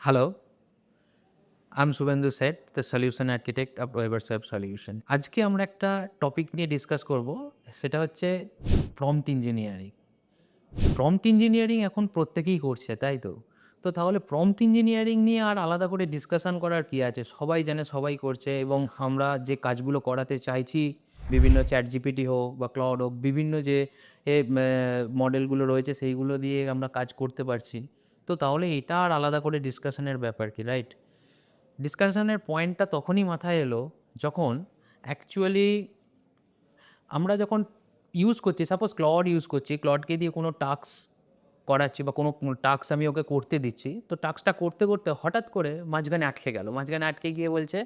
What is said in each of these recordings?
Hello, I'm Subhendu Seth, the solution architect of WebServe Solution. আজকে আমরা একটা topic নিয়ে ডিসকাস করব, সেটা হচ্ছে প্রম্পট ইঞ্জিনিয়ারিং। প্রম্পট ইঞ্জিনিয়ারিং এখন প্রত্যেকেই করছে, তাই তো? তো তাহলে প্রম্পট ইঞ্জিনিয়ারিং নিয়ে আর আলাদা করে ডিসকাশন করার কি আছে? সবাই জানে, সবাই করছে এবং আমরা যে কাজগুলো করাতে চাইছি, বিভিন্ন ChatGPT হোক বা ক্লাউড হোক, বিভিন্ন যে মডেলগুলো রয়েছে সেইগুলো দিয়ে আমরা কাজ করতে পারছি। তো তাহলে এটা আর আলাদা করে ডিসকাশনের ব্যাপার কি, রাইট? ডিসকাশনের পয়েন্টটা তখনই মাথায় এলো যখন অ্যাকচুয়ালি আমরা যখন ইউজ করছি, সাপোজ ক্লড ইউজ করছি, ক্লডকে দিয়ে কোনো টাস্ক করাচ্ছি বা কোনো টাস্ক আমি ওকে করতে দিচ্ছি, তো টাস্কটা করতে করতে হঠাৎ করে মাঝখানে আটকে গেল, মাঝখানে আটকে গিয়ে বলছে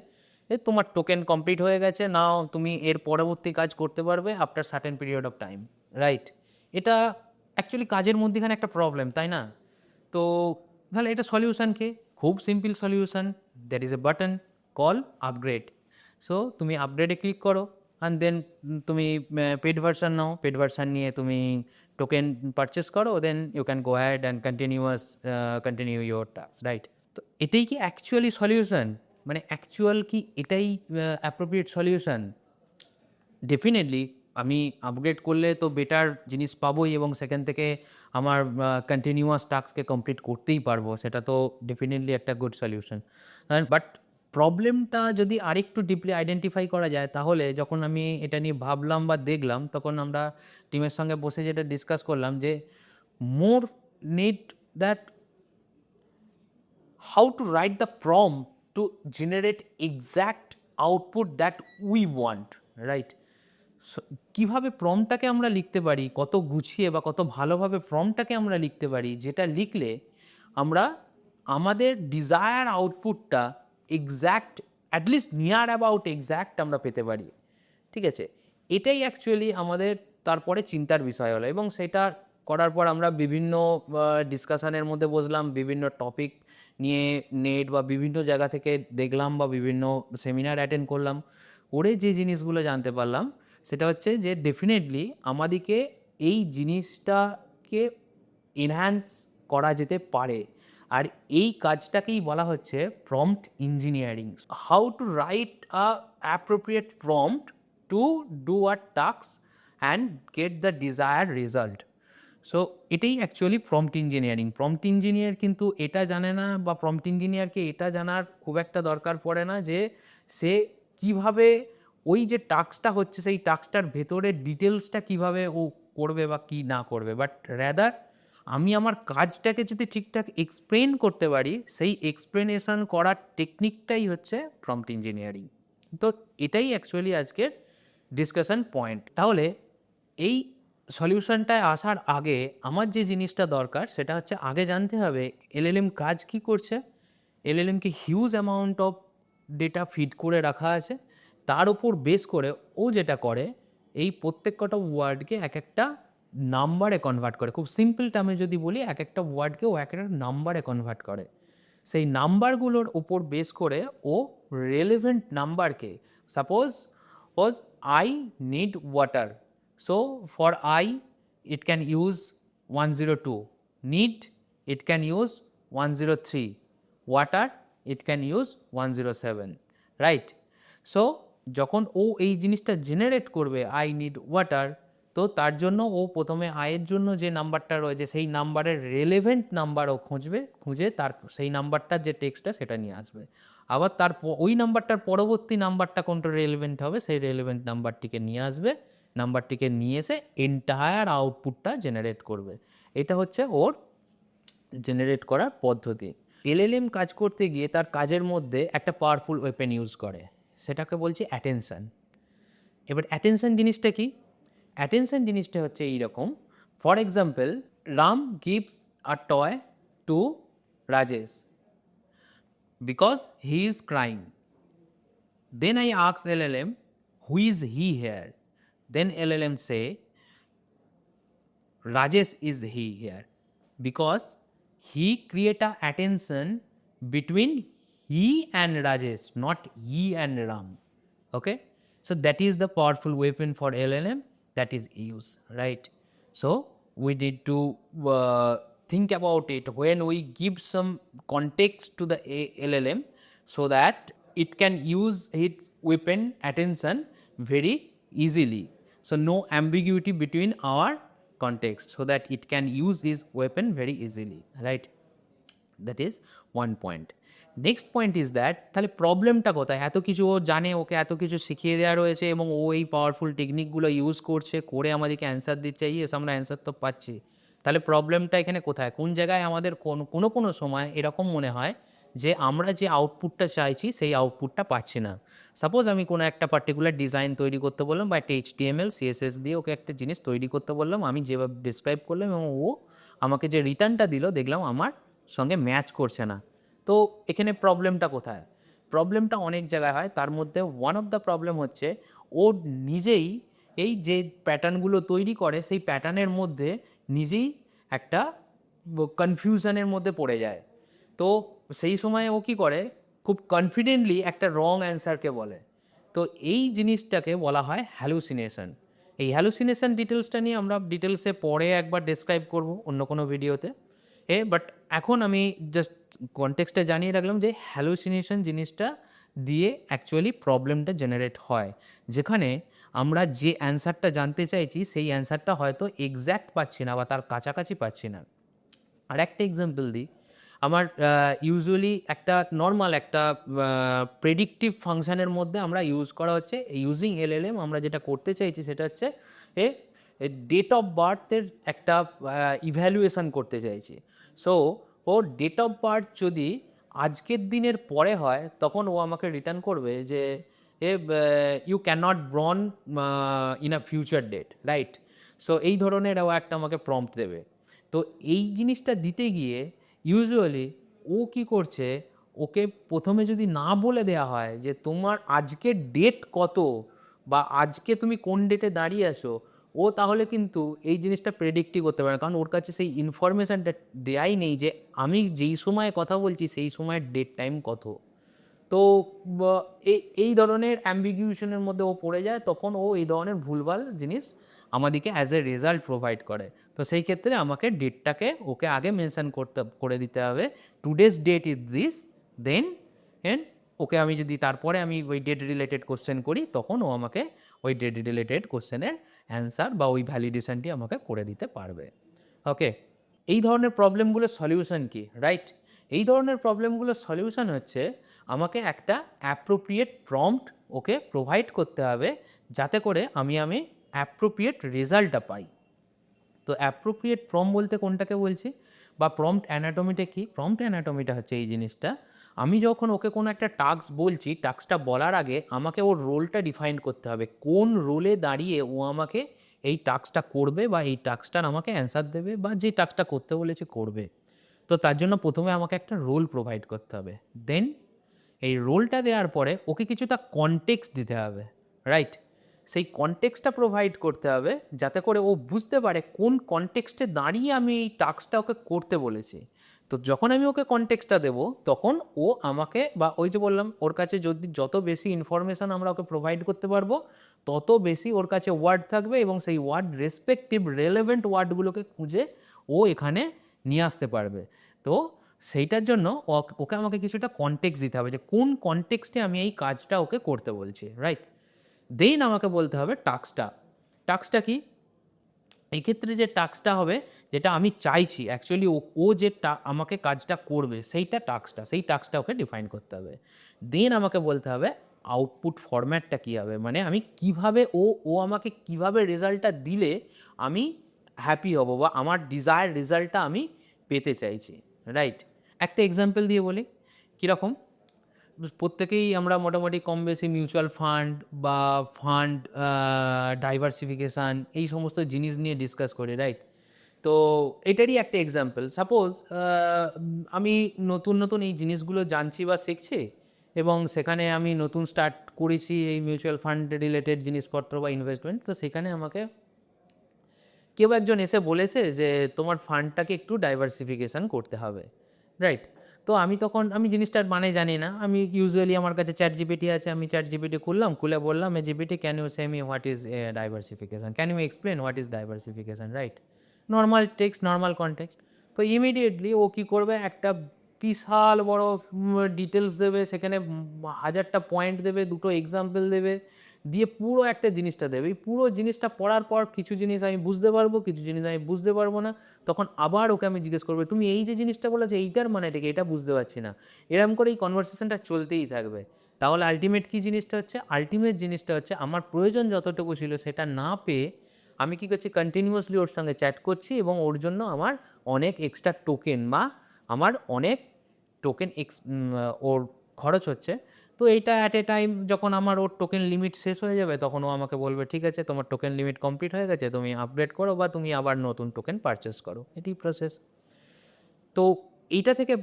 তোমার টোকেন কমপ্লিট হয়ে গেছে, নাও তুমি এর পরবর্তী কাজ করতে পারবে after certain period of time, right? এটা অ্যাকচুয়ালি কাজের মধ্যেখানে একটা প্রবলেম, তাই না? তো তাহলে এটা সলিউশন কি? খুব simple solution, that is a button call upgrade. So তুমি আপগ্রেডে ক্লিক করো অ্যান্ড দেন তুমি পেড ভার্সন নাও, পেড ভার্সন নিয়ে তুমি টোকেন পারচেস করো, then you can go ahead and continue your task, right? তো এটাই কি অ্যাকচুয়ালি সলিউশন? মানে অ্যাকচুয়াল কি এটাই অ্যাপ্রোপ্রিয়েট সলিউশন? ডেফিনেটলি আমি আপগ্রেড করলে তো বেটার জিনিস পাবোই এবং সেখান থেকে আমার কন্টিনিউয়াস টাস্ককে কমপ্লিট করতেই পারবো, সেটা তো ডেফিনেটলি একটা গুড সলিউশন। বাট প্রবলেমটা যদি আরেকটু ডিপলি আইডেন্টিফাই করা যায়, তাহলে যখন আমি এটা নিয়ে ভাবলাম বা দেখলাম, তখন আমরা টিমের সঙ্গে বসে যেটা ডিসকাস করলাম যে more need that how to write the prompt to generate exact output that we want, right? কিভাবে প্রম্পটটাকে আমরা লিখতে পারি, কত গুছিয়ে বা কত ভালোভাবে প্রম্পটটাকে আমরা লিখতে পারি, যেটা লিখলে আমরা আমাদের ডিজায়ার আউটপুটটা exact, at least near about exact আমরা পেতে পারি। ঠিক আছে, এটাই অ্যাকচুয়ালি আমাদের তারপরে চিন্তার বিষয় হলো এবং সেটা করার পর আমরা বিভিন্ন ডিসকাশনের মধ্যে বসলাম, বিভিন্ন টপিক নিয়ে নেট বা বিভিন্ন জায়গা থেকে দেখলাম বা বিভিন্ন সেমিনার অ্যাটেন্ড করলাম, করে যে জিনিসগুলো জানতে পারলাম সেটা হচ্ছে যে ডেফিনেটলি আমাদেরকে এই জিনিসটাকে এনহ্যান্স করা যেতে পারে। আর এই কাজটাকেই বলা হচ্ছে prompt engineering. How to write a appropriate prompt to do a task and get the desired result. So এটাই actually prompt engineering. Prompt engineer কিন্তু এটা জানে না, বা প্রম্পট ইঞ্জিনিয়ারকে এটা জানার খুব একটা দরকার পড়ে না যে সে কিভাবে ওই যে টাস্কটা হচ্ছে সেই টাস্কটার ভেতরের ডিটেলসটা কিভাবে ও করবে বা কি না করবে, বাট র্যাদার আমি আমার কাজটাকে যদি ঠিকঠাক এক্সপ্লেন করতে পারি, সেই এক্সপ্লেনেশন করার টেকনিকটাই হচ্ছে প্রম্পট ইঞ্জিনিয়ারিং। তো এটাই অ্যাকচুয়ালি আজকের ডিসকাশন পয়েন্ট। তাহলে এই সলিউশনটায় আসার আগে আমার যে জিনিসটা দরকার সেটা হচ্ছে আগে জানতে হবে এলএলএম কাজ কি করছে। এলএলএমকে huge amount of data feed করে রাখা আছে, তার উপর বেস করে ও যেটা করে এই প্রত্যেক কটা ওয়ার্ডকে এক একটা নাম্বারে কনভার্ট করে। খুব সিম্পল টার্মে যদি বলি, এক একটা ওয়ার্ডকে ও এক একটা নাম্বারে কনভার্ট করে। সেই নাম্বারগুলোর উপর বেস করে ও রেলেভেন্ট নাম্বারকে, suppose I need water, so for I it can use 102, need it can use 103, water it can use 107, right? So যখন ও এই জিনিসটা জেনারেট করবে আই নিড ওয়াটার, তো তার জন্য ও প্রথমে আয়ের জন্য যে নাম্বারটা রয়েছে সেই নাম্বারের রেলেভেন্ট নাম্বার ও খুঁজবে, খুঁজে তার সেই নাম্বারটার যে টেক্সটটা সেটা নিয়ে আসবে। আবার তার ওই নাম্বারটার পরবর্তী নাম্বারটা কোনটা রেলেভেন্ট হবে সেই রেলেভেন্ট নাম্বারটিকে নিয়ে আসবে, নাম্বারটিকে নিয়ে এসে এন্টায়ার আউটপুটটা জেনারেট করবে। এটা হচ্ছে ওর জেনারেট করার পদ্ধতি। এলএলএম কাজ করতে গিয়ে তার কাজের মধ্যে একটা পাওয়ারফুল ওয়েপেন ইউজ করে, সেটাকে বলছি অ্যাটেনশন। এবার অ্যাটেনশন জিনিসটা কি? অ্যাটেনশন জিনিসটা হচ্ছে এইরকম, for example Ram gives a toy to Rajesh because he is crying. Then I ask LLM, who is he here? Then LLM say, Rajesh is he here. Because he create a attention between he and Rajesh, not he and Ram. Okay? So that is the powerful weapon for LLM that is used, right? So we need to think about it when we give some context to the LLM so that it can use its weapon attention very easily. So no ambiguity between our context so that it can use this weapon very easily, right? That is one point. Next point is that তাহলে প্রবলেমটা কোথায়? এত কিছু ও জানে, ওকে এত কিছু শিখিয়ে দেওয়া রয়েছে এবং ও এই পাওয়ারফুল টেকনিকগুলো ইউজ করছে, করে আমাদেরকে অ্যান্সার দিচ্ছে, ইয়েস আমরা অ্যান্সার তো পাচ্ছি। তাহলে প্রবলেমটা এখানে কোথায়? কোন জায়গায় আমাদের কোনো সময় এরকম মনে হয় যে আমরা যে আউটপুটটা চাইছি সেই আউটপুটটা পাচ্ছি না। সাপোজ আমি কোনো একটা পার্টিকুলার ডিজাইন তৈরি করতে বললাম বা একটা HTML CSS দিয়ে ওকে একটা জিনিস তৈরি করতে বললাম, আমি যেভাবে ডিসক্রাইব করলাম এবং ও আমাকে যে রিটার্নটা দিল দেখলাম আমার সঙ্গে ম্যাচ করছে না। তো এখানে প্রবলেমটা কোথায়? প্রবলেমটা অনেক জায়গায় হয়, তার মধ্যে ওয়ান অফ দ্য প্রবলেম হচ্ছে ও নিজেই এই যে প্যাটার্নগুলো তৈরি করে সেই প্যাটার্নের মধ্যে নিজেই একটা কনফিউশনের মধ্যে পড়ে যায়। তো সেই সময় ও কী করে, খুব কনফিডেন্টলি একটা রং অ্যান্সারকে বলে। তো এই জিনিসটাকে বলা হয় হ্যালুসিনেশন। এই হ্যালুসিনেশন ডিটেলসটা নিয়ে আমরা ডিটেলসে পরে একবার ডেসক্রাইব করব অন্য কোনো ভিডিওতে। বাট এখন আমি জাস্ট কনটেক্সটটা জানিয়ে রাখলাম যে হ্যালুসিনেশন জিনিসটা দিয়ে অ্যাকচুয়ালি প্রবলেমটা জেনারেট হয়, যেখানে আমরা যে অ্যান্সারটা জানতে চাইছি সেই অ্যান্সারটা হয়তো এক্স্যাক্ট পাচ্ছি না বা তার কাছাকাছি পাচ্ছি না। আর একটা এক্সাম্পল দিই, আমার ইউজুয়ালি একটা নর্মাল একটা প্রেডিক্টিভ ফাংশানের মধ্যে আমরা ইউজ করা হচ্ছে ইউজিং LLM। আমরা যেটা করতে চাইছি সেটা হচ্ছে ডেট অফ বার্থের একটা ইভ্যালুয়েশন করতে চাইছি। সো ও ডেট অফ বার্থ যদি আজকের দিনের পরে হয় তখন ও আমাকে রিটার্ন করবে যে you can not born in a future date, right? So এই ধরনের ও একটা আমাকে প্রম্পট দেবে। তো এই জিনিসটা দিতে গিয়ে ইউজুয়ালি ও কী করছে, ওকে প্রথমে যদি না বলে দেওয়া হয় যে তোমার আজকের ডেট কত বা আজকে তুমি কোন ডেটে দাঁড়িয়ে আছো, ও তাহলে কিন্তু এই জিনিসটা প্রেডিক্টই করতে পারে না, কারণ ওর কাছে সেই ইনফরমেশানটা দেয়াই নেই যে আমি যেই সময়ে কথা বলছি সেই সময়ের ডেট টাইম কত। তো এই ধরনের অ্যাম্বিগুয়েশনের মধ্যে ও পড়ে যায়, তখন ও এই ধরনের ভুলভাল জিনিস আমাদেরকে অ্যাজ এ রেজাল্ট প্রোভাইড করে। তো সেই ক্ষেত্রে আমাকে ডেটটাকে ওকে আগে মেনশন করে দিতে হবে, টুডেজ ডেট ইজ দিস, দেন ওকে আমি যদি তারপরে আমি ওই ডেট রিলেটেড কোশ্চেন করি তখন ও আমাকে ওই ডেট রিলেটেড কোশ্চেনের অ্যান্সার বা ওই ভ্যালিডেশনটি আমাকে করে দিতে পারবে। ওকে, এই ধরনের প্রবলেমগুলোর সলিউশন কি, রাইট? এই ধরনের প্রবলেমগুলোর সলিউশন হচ্ছে আমাকে একটা অ্যাপ্রোপ্রিয়েট প্রম্পট ওকে প্রোভাইড করতে হবে যাতে করে আমি অ্যাপ্রোপ্রিয়েট রেজাল্টটা পাই। তো অ্যাপ্রোপ্রিয়েট প্রম্পট বলতে কোনটাকে বলছি বা প্রম্পট অ্যানাটমিটা কি? প্রম্পট অ্যানাটমিটা হচ্ছে এই জিনিসটা, আমি যখন ওকে কোনো একটা টাস্ক বলছি, টাস্কটা বলার আগে আমাকে ওর রোলটা ডিফাইন করতে হবে, কোন রোলে দাঁড়িয়ে ও আমাকে এই টাস্কটা করবে বা এই টাস্কটার আমাকে অ্যান্সার দেবে বা যে টাস্কটা করতে বলেছে করবে। তো তার জন্য প্রথমে আমাকে একটা রোল প্রোভাইড করতে হবে, দেন এই রোলটা দেওয়ার পরে ওকে কিছুটা কনটেক্সট দিতে হবে, রাইট? সেই কনটেক্সটটা প্রোভাইড করতে হবে যাতে করে ও বুঝতে পারে কোন কনটেক্সটে দাঁড়িয়ে আমি এই টাস্কটা ওকে করতে বলেছি। তো যখন আমি ওকে কনটেক্সটটা দেবো তখন ও আমাকে, বা ওই যে বললাম ওর কাছে যদি যত বেশি ইনফরমেশান আমরা ওকে প্রোভাইড করতে পারবো তত বেশি ওর কাছে ওয়ার্ড থাকবে এবং সেই ওয়ার্ড রেসপেক্টিভ রেলেভেন্ট ওয়ার্ডগুলোকে খুঁজে ও এখানে নিয়ে আসতে পারবে। তো সেইটার জন্য ওকে আমাকে কিছুটা কনটেক্সট দিতে হবে যে কোন কনটেক্সটে আমি এই কাজটা ওকে করতে বলছি, রাইট? দেন আমাকে বলতে হবে টাস্কটা কি? এই ক্ষেত্রে যে টাস্কটা হবে যেটা আমি চাইছি অ্যাকচুয়ালি ও যে আমাকে কাজটা করবে সেই টাস্কটা ওকে ডিফাইন করতে হবে। দেন আমাকে বলতে হবে আউটপুট ফরম্যাটটা কী হবে, মানে আমি কীভাবে ও আমাকে কীভাবে রেজাল্টটা দিলে আমি হ্যাপি হব বা আমার ডিজায়ার রেজাল্টটা আমি পেতে চাইছি, রাইট? একটা এক্সাম্পল দিয়ে বলি কীরকম। প্রত্যেকেই আমরা মোটামুটি কম বেশি মিউচুয়াল ফান্ড বা ফান্ড ডাইভার্সিফিকেশান এই সমস্ত জিনিস নিয়ে ডিসকাস করি, রাইট? তো এটারই একটা এক্সাম্পল, সাপোজ আমি নতুন এই জিনিসগুলো জানছি বা শিখছি এবং সেখানে আমি নতুন স্টার্ট করেছি এই মিউচুয়াল ফান্ড রিলেটেড জিনিসপত্র বা ইনভেস্টমেন্ট। তো সেখানে আমাকে কেউ একজন এসে বলেছে যে তোমার ফান্ডটাকে একটু ডাইভার্সিফিকেশান করতে হবে, রাইট? তো আমি জিনিসটার মানে জানি না, আমি ইউজুয়ালি আমার কাছে ChatGPT আছে, আমি ChatGPT খুলে বললাম GPT can you say me what is diversification, can you explain what is diversification, right? Normal text, normal context. তো ইমিডিয়েটলি ও কী করবে, একটা বিশাল বড় ডিটেলস দেবে, সেখানে হাজারটা পয়েন্ট দেবে, দুটো এক্সাম্পল দেবে, দিয়ে পুরো একটা জিনিসটা দেবে। এই পুরো জিনিসটা পড়ার পর কিছু জিনিস আমি বুঝতে পারবো, কিছু জিনিস আমি বুঝতে পারবো না। তখন আবার ওকে আমি জিজ্ঞেস করবো, তুমি এই যে জিনিসটা বলেছো এইটার মানে কি, এটা বুঝতে পারছি না। এরকম করে এই কনভারসেশনটা চলতেই থাকবে। তাহলে আলটিমেট কী জিনিসটা হচ্ছে, আলটিমেট জিনিসটা হচ্ছে আমার প্রয়োজন যতটুকু ছিল সেটা না পেয়ে আমি কী করছি, কন্টিনিউয়াসলি ওর সঙ্গে চ্যাট করছি এবং ওর জন্য আমার অনেক এক্সট্রা টোকেন বা আমার অনেক টোকেন ওর খরচ হচ্ছে। তো এইটা অ্যাট এ টাইম যখন আমার ওর টোকেন লিমিট শেষ হয়ে যাবে, তখন ও আমাকে বলবে ঠিক আছে তোমার টোকেন লিমিট কমপ্লিট হয়ে গেছে, তুমি আপগ্রেড করো বা তুমি আবার নতুন টোকেন পারচেস করো, এটাই প্রসেস। তো এইটা থেকে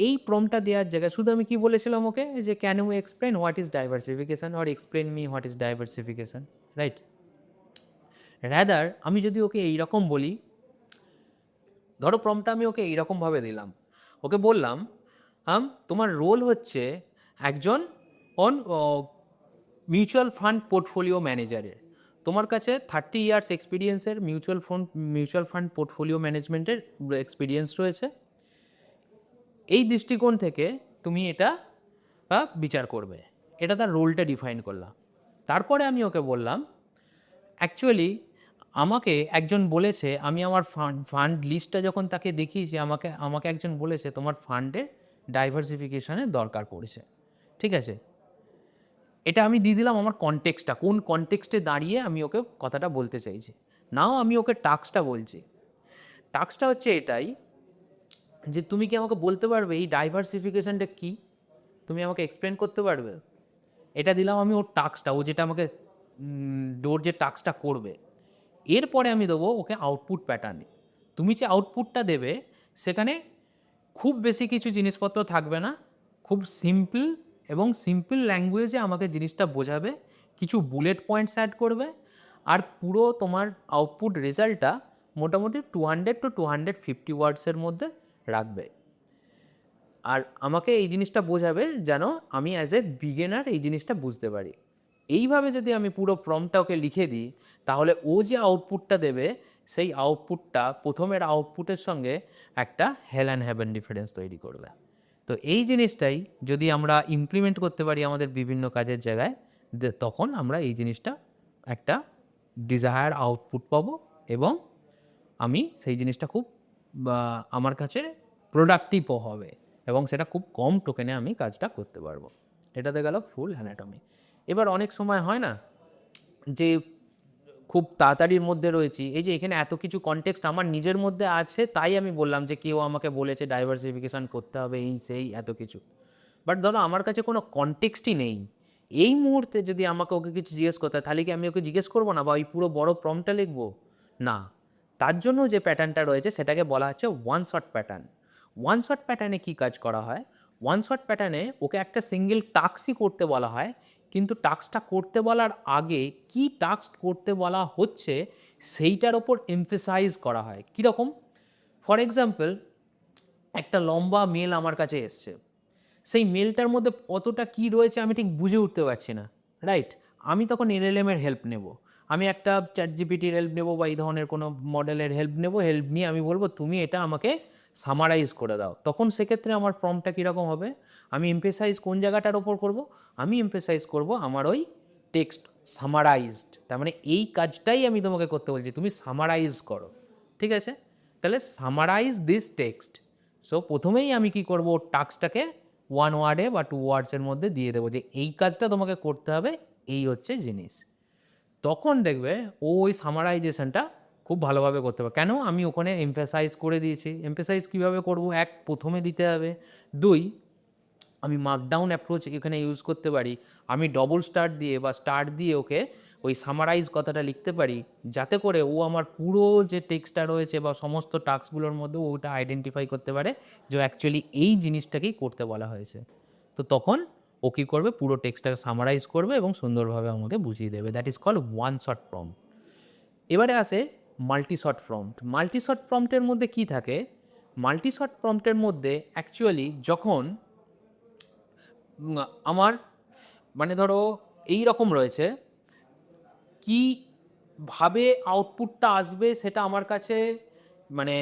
এই প্রম্পটটা দেওয়ার জায়গায় শুধু আমি কি বলেছিলাম ওকে, যে can you explain what is diversification or explain me what is diversification, right? Rather আমি যদি ওকে এইরকম বলি, ধরো প্রম্পটটা আমি ওকে এইরকমভাবে দিলাম, ওকে বললাম তোমার রোল হচ্ছে একজন মিউচুয়াল ফান্ড পোর্টফোলিও ম্যানেজারের, তোমার কাছে 30 ইয়ার্স এক্সপিরিয়েন্সের মিউচুয়াল ফান্ড পোর্টফোলিও ম্যানেজমেন্টের এক্সপিরিয়েন্স রয়েছে। এই দৃষ্টিকোণ থেকে তুমি এটা বিচার করবে, এটা তার রোলটা ডিফাইন করলাম। তারপরে আমি ওকে বললাম অ্যাকচুয়ালি আমাকে একজন বলেছে, আমি আমার ফান্ড লিস্টটা যখন তাকে দেখিয়েছি, আমাকে একজন বলেছে তোমার ফান্ডের ডাইভার্সিফিকেশনের দরকার পড়েছে, ঠিক আছে? এটা আমি দিয়ে দিলাম আমার কনটেক্সটটা, কোন কনটেক্সটে দাঁড়িয়ে আমি ওকে কথাটা বলতে চাইছি। নাও আমি ওকে টাস্কটা বলছি। টাস্কটা হচ্ছে এটাই যে তুমি কি আমাকে বলতে পারবে এই ডাইভার্সিফিকেশনটা কী, তুমি আমাকে এক্সপ্লেন করতে পারবে? এটা দিলাম আমি ওর টাস্কটা, ও যেটা আমাকে ওর যে টাস্কটা করবে। এরপরে আমি দেবো ওকে আউটপুট প্যাটার্ন। তুমি যে আউটপুটটা দেবে সেখানে খুব বেশি কিছু জিনিসপত্র থাকবে না, খুব সিম্পল এবং সিম্পল ল্যাঙ্গুয়েজে আমাকে জিনিসটা বোঝাবে, কিছু বুলেট পয়েন্টস অ্যাড করবে, আর পুরো তোমার আউটপুট রেজাল্টটা মোটামুটি 200 to 250 ওয়ার্ডসের মধ্যে রাখবে। আর আমাকে এই জিনিসটা বোঝাবে যেন আমি অ্যাজ এ বিগিনার এই জিনিসটা বুঝতে পারি। এইভাবে যদি আমি পুরো প্রম্পটটা ওকে লিখে দিই, তাহলে ও যে আউটপুটটা দেবে সেই আউটপুটটা প্রথমের আউটপুটের সঙ্গে একটা হেল অ্যান্ড হ্যাভেন ডিফারেন্স তৈরি করবে। তো এই জিনিসটাই যদি আমরা ইমপ্লিমেন্ট করতে পারি আমাদের বিভিন্ন কাজের জায়গায়, তখন আমরা এই জিনিসটা একটা ডিজায়ার আউটপুট পাবো এবং আমি সেই জিনিসটা খুব আমার কাছে প্রোডাক্টিভও হবে এবং সেটা খুব কম টোকেনে আমি কাজটা করতে পারবো। এটাতে গেল ফুল অ্যানাটমি। এবার অনেক সময় হয় না যে খুব তাড়াতাড়ির মধ্যে রয়েছি, এই যে এখানে এত কিছু কনটেক্সট আমার নিজের মধ্যে আছে, তাই আমি বললাম যে কেউ আমাকে বলেছে ডাইভার্সিফিকেশান করতে হবে, এই সেই এত কিছু। বাট ধরো আমার কাছে কোনো কনটেক্সটই নেই, এই মুহূর্তে যদি আমাকে ওকে কিছু জিজ্ঞেস করতে হয়, তাহলে কি আমি ওকে জিজ্ঞেস করবো না বা ওই পুরো বড় প্রম্পটটা লিখবো না? তার জন্য যে প্যাটার্নটা রয়েছে সেটাকে বলা হচ্ছে one shot pattern. One shot প্যাটার্নে কী কাজ করা হয়, ওয়ান শট প্যাটার্নে ওকে একটা সিঙ্গেল টাস্কই করতে বলা হয়, কিন্তু টাস্কটা করতে বলার আগে কি টাস্ক করতে বলা হচ্ছে সেইটার ওপর এমফেসাইজ করা হয়। কীরকম? ফর এক্সাম্পল, একটা লম্বা মেল আমার কাছে এসছে, সেই মেলটার মধ্যে কতটা কী রয়েছে আমি ঠিক বুঝে উঠতে পারছি না, রাইট? আমি তখন এলএলএমের হেল্প নেব, আমি একটা চ্যাটজিপিটির হেল্প নেব বা এই ধরনের কোনো মডেলের হেল্প নেব। হেল্প নিয়ে আমি বলবো তুমি এটা আমাকে সামারাইজ করে দাও। তখন সেক্ষেত্রে আমার ফর্মটা কীরকম হবে, আমি এমফেসাইজ কোন জায়গাটার ওপর করব, আমি এমফেসাইজ করব আমার ওই টেক্সট সামারাইজড, তার মানে এই কাজটাই আমি তোমাকে করতে বলছি, তুমি সামারাইজ করো, ঠিক আছে? তাহলে সামারাইজ দিস টেক্সট। সো প্রথমেই আমি কি করব, টাস্কটাকে ওয়ান ওয়ার্ডে বা টু ওয়ার্ডসের মধ্যে দিয়ে দেবো যে এই কাজটা তোমাকে করতে হবে, এই হচ্ছে জিনিস। তখন দেখবে ও ওই সামারাইজেশনটা খুব ভালোভাবে করতে পারবে। কেন? আমি ওখানে এমফেসাইজ করে দিয়েছি। এমফেসাইজ কীভাবে করব? এক, প্রথমে দিতে হবে। দুই, আমি মার্কডাউন অ্যাপ্রোচ এখানে ইউজ করতে পারি, আমি ডবল স্টার দিয়ে বা স্টার দিয়ে ওকে ওই সামারাইজ কথাটা লিখতে পারি, যাতে করে ও আমার পুরো যে টেক্সটটা রয়েছে বা সমস্ত টাস্কগুলোর মধ্যে ওটা আইডেন্টিফাই করতে পারে যে অ্যাকচুয়ালি এই জিনিসটাকেই করতে বলা হয়েছে। তো তখন ও কী করবে, পুরো টেক্সটটাকে সামারাইজ করবে এবং সুন্দরভাবে আমাকে বুঝিয়ে দেবে। That is called one shot prompt. এবারে আসে multi shot prompt. Multi shot প্রম্পটের মধ্যে কী থাকে? মাল্টি শট প্রম্পটের মধ্যে অ্যাকচুয়ালি যখন আমার মানে ধরো এই রকম রয়েছে, কীভাবে আউটপুটটা আসবে সেটা আমার কাছে মানে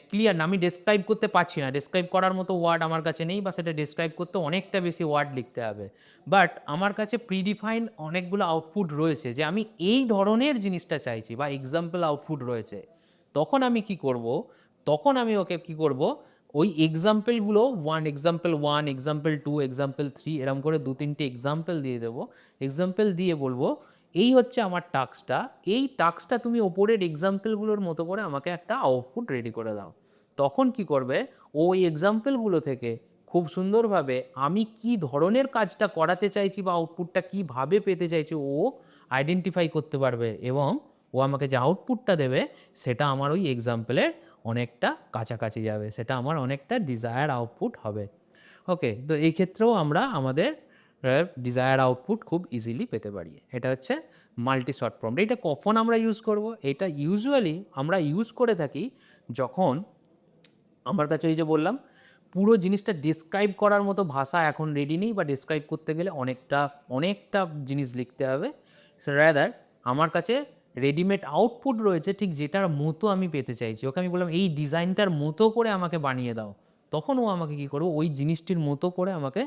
ক্লিয়ার না, আমি ডেসক্রাইব করতে পারছি না, ডেসক্রাইব করার মতো ওয়ার্ড আমার কাছে নেই, বা সেটা ডেসক্রাইব করতে অনেকটা বেশি ওয়ার্ড লিখতে হবে। বাট আমার কাছে প্রিডিফাইন্ড অনেকগুলো আউটপুট রয়েছে যে আমি এই ধরনের জিনিসটা চাইছি, বা এক্সাম্পল আউটপুট রয়েছে। তখন আমি কি করব, তখন আমি ওকে কি করব, ওই এক্সাম্পলগুলো এক্সাম্পল 1, এক্সাম্পল 2, এক্সাম্পল 3 এরকম করে 2-3টে এক্সাম্পল দিয়ে দেবো। এক্সাম্পল দিয়ে বলবো এই হচ্ছে আমার টাস্কটা, এই টাস্কটা তুমি ওপরের এক্সাম্পলগুলোর মতো করে আমাকে একটা আউটপুট রেডি করে দাও। তখন কি করবে, ওই এক্সাম্পলগুলো থেকে খুব সুন্দরভাবে আমি কি ধরনের কাজটা করাতে চাইছি বা আউটপুটটা কীভাবে পেতে চাইছি ও আইডেন্টিফাই করতে পারবে, এবং ও আমাকে যে আউটপুটটা দেবে সেটা আমার ওই এক্সাম্পলের অনেকটা কাছাকাছি যাবে, সেটা আমার অনেকটা ডিজায়ার আউটপুট হবে। ওকে, তো এই ক্ষেত্রেও আমরা আমাদের ডিজায়ার আউটপুট খুব ইজিলি পেতে পারি। এটা হচ্ছে মাল্টি শর্ট প্রম্পট। এটা কখন আমরা ইউজ করব? এটা ইউজুয়ালি আমরা ইউজ করে থাকি যখন আমার কাছে, এই যে বললাম, পুরো জিনিসটা ডিসক্রাইব করার মতো ভাষা এখন রেডি নেই, বা ডিসক্রাইব করতে গেলে অনেকটা জিনিস লিখতে হবে। সো রাদার আমার কাছে রেডিমেড আউটপুট রয়েছে ঠিক যেটার মতো আমি পেতে চাইছি। ওকে আমি বললাম এই ডিজাইনটার মতো করে আমাকে বানিয়ে দাও, তখন ও আমাকে কী করবো, ওই জিনিসটির মতো করে আমাকে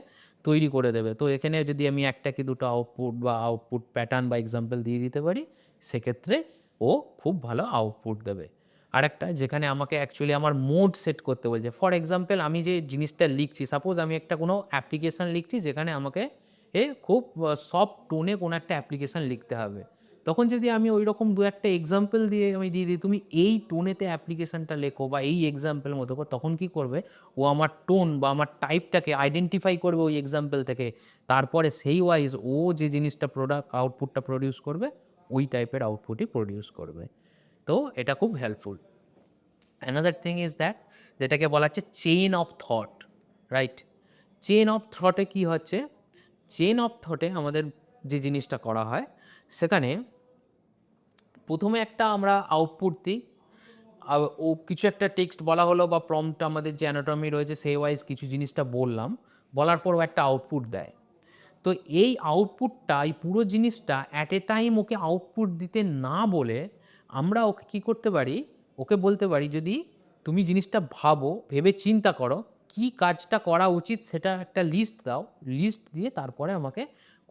তৈরি করে দেবে। তো এখানে যদি আমি একটা কি দুটো আউটপুট বা আউটপুট প্যাটার্ন বা এক্সাম্পল দিয়ে দিতে পারি, সেক্ষেত্রে ও খুব ভালো আউটপুট দেবে। আরেকটা, যেখানে আমাকে অ্যাকচুয়ালি আমার মোড সেট করতে বলছে। ফর এক্সাম্পল আমি যে জিনিসটা লিখছি, সাপোজ আমি একটা কোনো অ্যাপ্লিকেশান লিখছি যেখানে আমাকে খুব সফট টোনে কোনো একটা অ্যাপ্লিকেশান লিখতে হবে, তখন যদি আমি ওই রকম দু একটা এক্সাম্পল দিয়ে দিই তুমি এই টোনেতে অ্যাপ্লিকেশানটা লেখো বা এই এক্সাম্পল মতো করো, তখন কি করবে, ও আমার টোন বা আমার টাইপটাকে আইডেন্টিফাই করবে ওই এক্সাম্পল থেকে। তারপরে সেই ওয়াইজ ও যে জিনিসটা আউটপুটটা প্রডিউস করবে, ওই টাইপের আউটপুটই প্রডিউস করবে। তো এটা খুব helpful. Another thing is that, যেটাকে বলা হচ্ছে chain of thought, right? Chain of থটে কী হচ্ছে, চেইন অফ থটে আমাদের যে জিনিসটা করা হয়, সেখানে প্রথমে একটা আমরা আউটপুট দিই, ও কিছু একটা টেক্সট বলা হলো বা প্রম্পট আমাদের যে অ্যানাটমি রয়েছে সেই ওয়াইজ কিছু জিনিসটা বললাম, বলার পর ও একটা আউটপুট দেয়। তো এই আউটপুটটা, এই পুরো জিনিসটা at a time okay output দিতে না বলে আমরা ওকে কী করতে পারি, ওকে বলতে পারি যদি তুমি জিনিসটা ভেবে চিন্তা করো কি কাজটা করা উচিত, সেটা একটা লিস্ট দাও, লিস্ট দিয়ে তারপরে আমাকে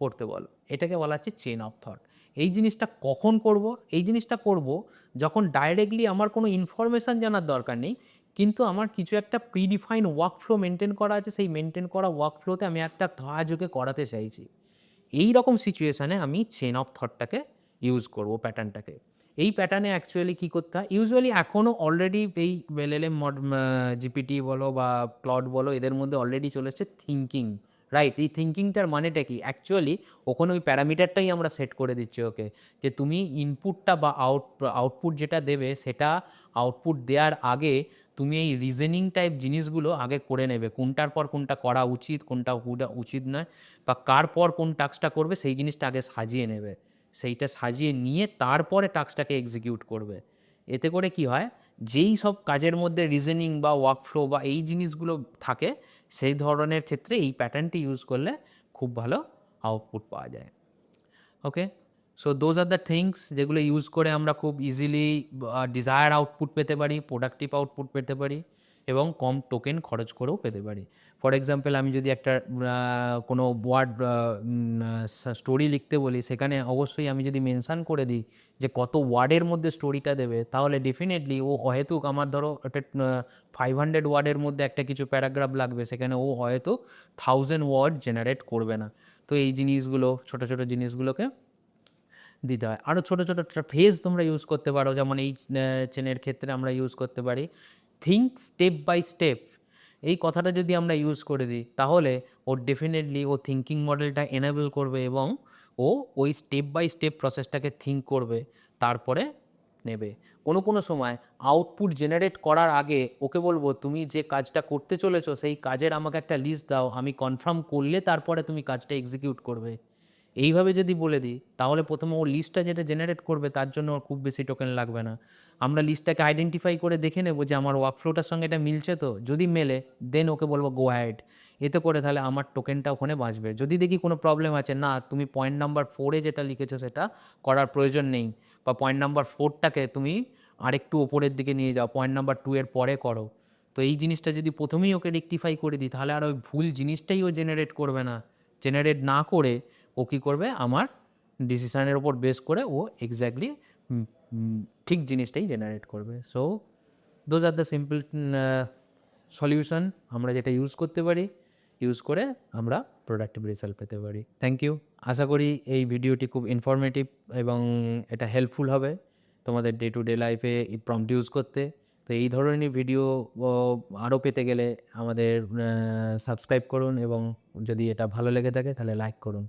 করতে বলো। এটাকে বলা হচ্ছে চেন অফ থট। এই জিনিসটা কখন করব? এই জিনিসটা করব যখন ডাইরেক্টলি আমার কোনো ইনফরমেশান জানার দরকার নেই, কিন্তু আমার কিছু একটা প্রিডিফাইন ওয়ার্কফ্লো মেনটেন করা আছে, সেই মেনটেন করা ওয়ার্কফ্লোতে আমি একটা কাজ ওকে করাতে চাইছি। এই রকম সিচুয়েশানে আমি চেন অফ থটটাকে ইউজ করব, প্যাটার্নটাকে। এই প্যাটার্নে অ্যাকচুয়ালি কী করতে হয়, ইউজুয়ালি এখনও অলরেডি এই এলএলএম জিপিটি বলো বা ক্লড বলো, এদের মধ্যে অলরেডি চলে এসছে থিঙ্কিং, রাইট? এই থিঙ্কিংটার মানেটা কি, অ্যাকচুয়ালি ওখানে ওই প্যারামিটারটাই আমরা সেট করে দিচ্ছি ওকে, যে তুমি ইনপুটটা বা আউটপুট যেটা দেবে, সেটা আউটপুট দেওয়ার আগে তুমি এই রিজনিং টাইপ জিনিসগুলো আগে করে নেবে, কোনটার পর কোনটা করা উচিত, কোনটা উচিত নয়, বা কার পর কোন টাস্কটা করবে সেই জিনিসটা আগে সাজিয়ে নেবে। সেইটা সাজিয়ে নিয়ে তারপরে টাস্কটাকে এক্সিকিউট করবে। এতে করে কি হয়, যেই সব কাজের মধ্যে রিজনিং বা ওয়ার্কফ্লো বা এই জিনিসগুলো থাকে, সেই ধরনের ক্ষেত্রে এই প্যাটার্নটি ইউজ করলে খুব ভালো আউটপুট পাওয়া যায়। Okay, so those are the things যেগুলো ইউজ করে আমরা খুব ইজিলি ডিজায়ার আউটপুট পেতে পারি, প্রোডাক্টিভ আউটপুট পেতে পারি, এবং কম টোকেন খরচ করেও পেতে পারি। ফর এক্সাম্পল আমি যদি একটা কোনো ওয়ার্ড স্টোরি লিখতে বলি, সেখানে অবশ্যই আমি যদি মেনশান করে দিই যে কত ওয়ার্ডের মধ্যে স্টোরিটা দেবে, তাহলে ডেফিনেটলি ও হয়তো, আমার ধরো একটা 500 ওয়ার্ডের মধ্যে একটা কিছু প্যারাগ্রাফ লাগবে, সেখানে ও হয়তো 1000 ওয়ার্ড জেনারেট করবে না। তো এই জিনিসগুলো, ছোটো ছোটো জিনিসগুলোকে দিতে হয়। আরও ছোটো ছোটো ফেজ তোমরা ইউজ করতে পারো, যেমন এই চেনের ক্ষেত্রে আমরা ইউজ করতে পারি থিঙ্ক স্টেপ বাই স্টেপ। এই কথাটা যদি আমরা ইউজ করে দিই, তাহলে ও ডেফিনেটলি ও থিঙ্কিং মডেলটা এনেবল করবে, এবং ও ওই স্টেপ বাই স্টেপ প্রসেসটাকে থিঙ্ক করবে, তারপরে নেবে। কোনো কোনো সময় আউটপুট জেনারেট করার আগে ওকে বলবো তুমি যে কাজটা করতে চলেছো সেই কাজের আমাকে একটা লিস্ট দাও, আমি কনফার্ম করলে তারপরে তুমি কাজটা এক্সিকিউট করবে। এইভাবে যদি বলে দিই, তাহলে প্রথমে ও লিস্টটা যেটা জেনারেট করবে তার জন্য ওর খুব বেশি টোকেন লাগবে না। আমরা লিস্টটাকে আইডেন্টিফাই করে দেখে নেবো যে আমার ওয়ার্কফ্লোটার সঙ্গে এটা মিলছে, তো যদি মেলে দেন ওকে বলবো গো অ্যাহেড। এতে করে তাহলে আমার টোকেনটা ওখানে বাঁচবে। যদি দেখি কোনো প্রবলেম আছে, না তুমি পয়েন্ট নাম্বার 4-এ যেটা লিখেছো সেটা করার প্রয়োজন নেই, বা পয়েন্ট নাম্বার 4টাকে তুমি আরেকটু ওপরের দিকে নিয়ে যাও, পয়েন্ট নাম্বার 2 এর পরে করো। তো এই জিনিসটা যদি প্রথমেই ওকে রেকটিফাই করে দিই, তাহলে আর ওই ভুল জিনিসটাই ও জেনারেট করবে না। জেনারেট না করে ও কী করবে, আমার ডিসিশানের ওপর বেস করে ও এক্স্যাক্টলি ঠিক জিনিসটাই জেনারেট করবে। So those are the simple solution আমরা যেটা ইউজ করতে পারি, ইউজ করে আমরা প্রোডাক্টিভ রেজাল্ট পেতে পারি। Thank you. আশা করি এই ভিডিওটি খুব ইনফরমেটিভ এবং এটা হেল্পফুল হবে তোমাদের ডে টু ডে লাইফে এই প্রম্পট ইউজ করতে। তো এই ধরনের ভিডিও আরও পেতে গেলে আমাদের সাবস্ক্রাইব করুন এবং যদি এটা ভালো লেগে থাকে তাহলে লাইক করুন।